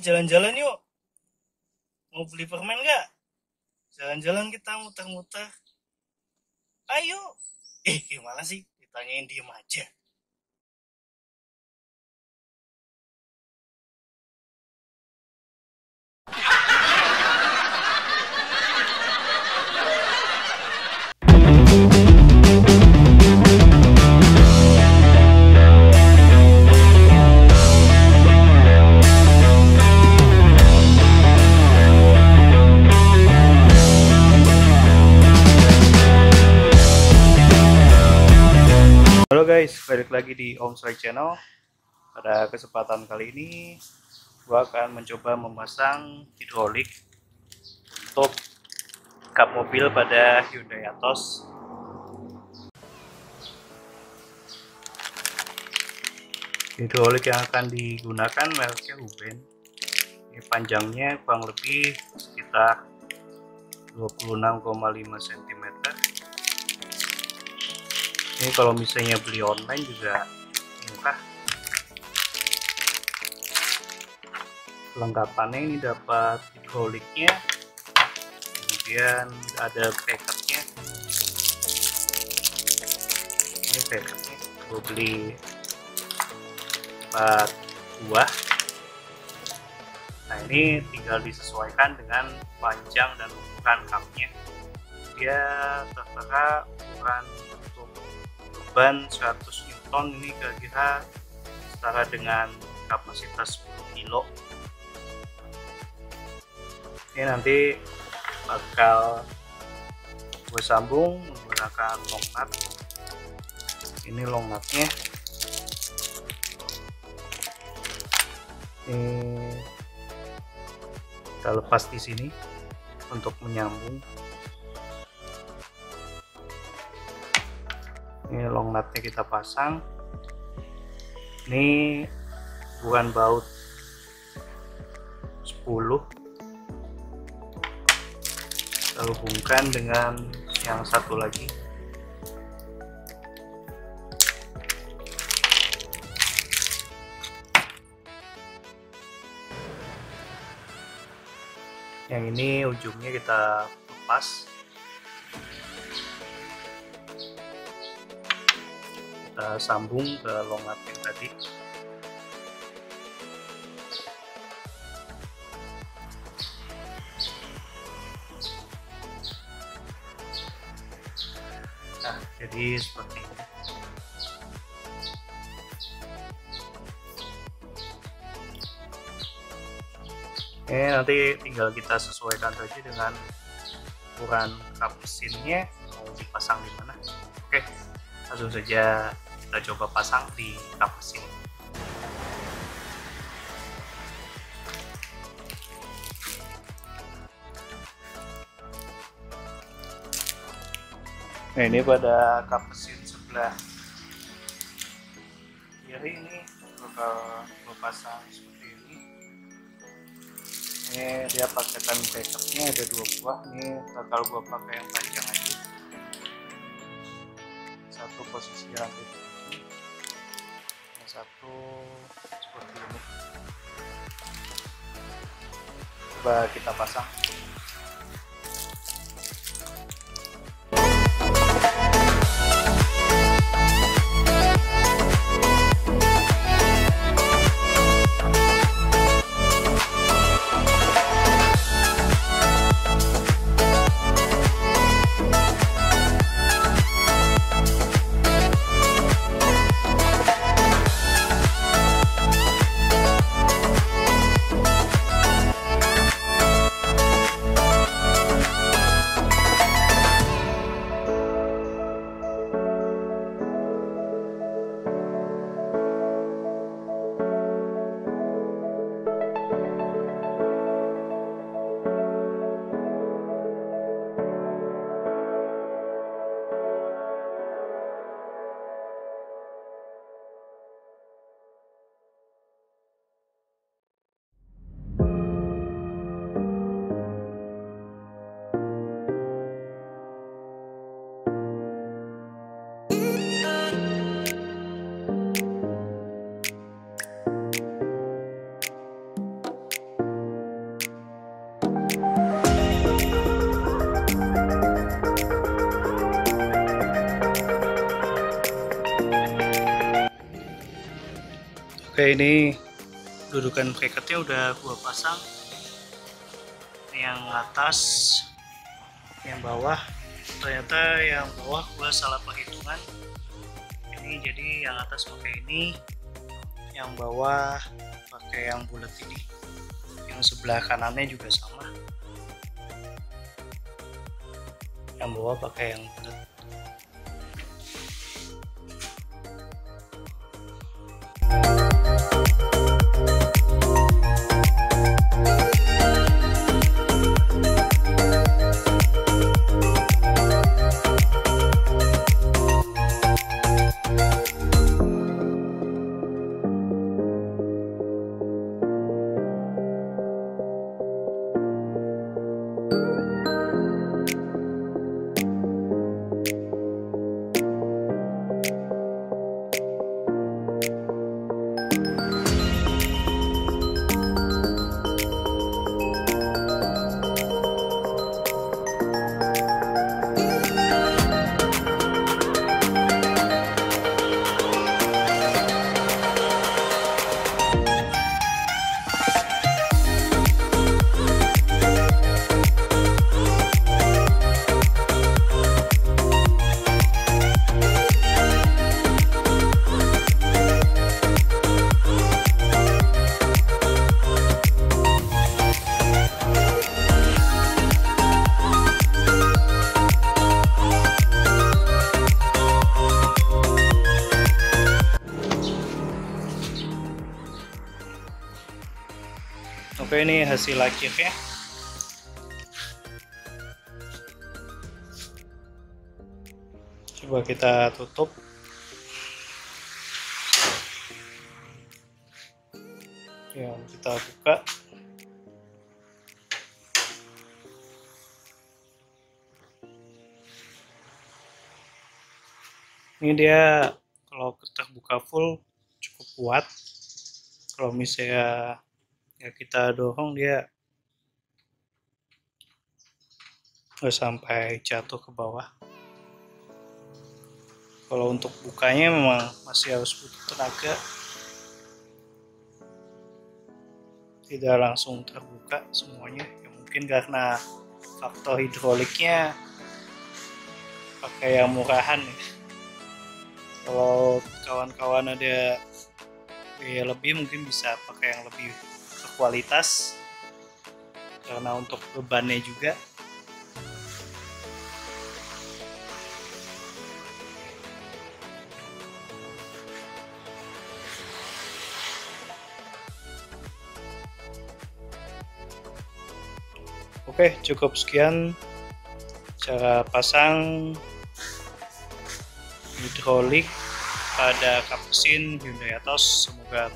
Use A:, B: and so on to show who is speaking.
A: Jalan-jalan yuk. Mau beli permen nggak? Jalan-jalan kita muter-muter. Ayo. Gimana sih? Ditanyain diem aja. Halo guys, balik lagi di Om Srek Channel. Pada kesempatan kali ini gua akan mencoba memasang hidrolik untuk kap mobil pada Hyundai Atoz. Hidrolik yang akan digunakan mereknya Hyundai. Ini panjangnya kurang lebih sekitar 26,5 cm. Ini kalau misalnya beli online juga murah. Kelengkapannya ini dapat hidroliknya, kemudian ada bracketnya. Ini bracketnya gue beli 4 buah. Nah, ini tinggal disesuaikan dengan panjang dan ukuran kapnya. Dia tertera ukuran beban 100 Newton, ini kira-kira setara dengan kapasitas 10 kilo. Ini nanti bakal gue sambung menggunakan long nut. Ini long nutnya. Ini kita lepas di sini untuk menyambung. Ini long nutnya kita pasang. Ini bukan baut 10. Kita hubungkan dengan yang satu lagi. Yang ini ujungnya kita lepas. Kita sambung ke long nut yang tadi. Nah, jadi seperti ini. Nanti tinggal kita sesuaikan saja dengan ukuran kap mesinnya mau dipasang di mana. Oke, langsung saja kita coba pasang di kap mesin. Nah, ini pada kap mesin sebelah kiri ini bakal pasang seperti ini. Ini dia paketan backupnya ada 2 buah. Ini bakal gua pakai yang panjang aja. Satu posisi rantai begini, yang satu seperti ini. Coba kita pasang. Oke, ini dudukan bracketnya udah gua pasang. Yang atas, yang bawah. Ternyata yang bawah gua salah perhitungan. Ini jadi yang atas pakai ini, yang bawah pakai yang bulat ini. Yang sebelah kanannya juga sama. Yang bawah pakai yang bulat. Oke, ini hasil akhirnya. Coba kita tutup. Ya, kita buka. Ini dia kalau terbuka full cukup kuat. Kalau misalnya ya kita dorong, dia nggak sampai jatuh ke bawah. Kalau untuk bukanya memang masih harus butuh tenaga, tidak langsung terbuka semuanya ya, mungkin karena faktor hidroliknya pakai yang murahan ya. Kalau kawan-kawan ada biaya lebih, mungkin bisa pakai yang lebih berkualitas karena untuk bebannya juga. Oke, cukup sekian cara pasang hidrolik pada Kap Mesin Hyundai Atoz. Semoga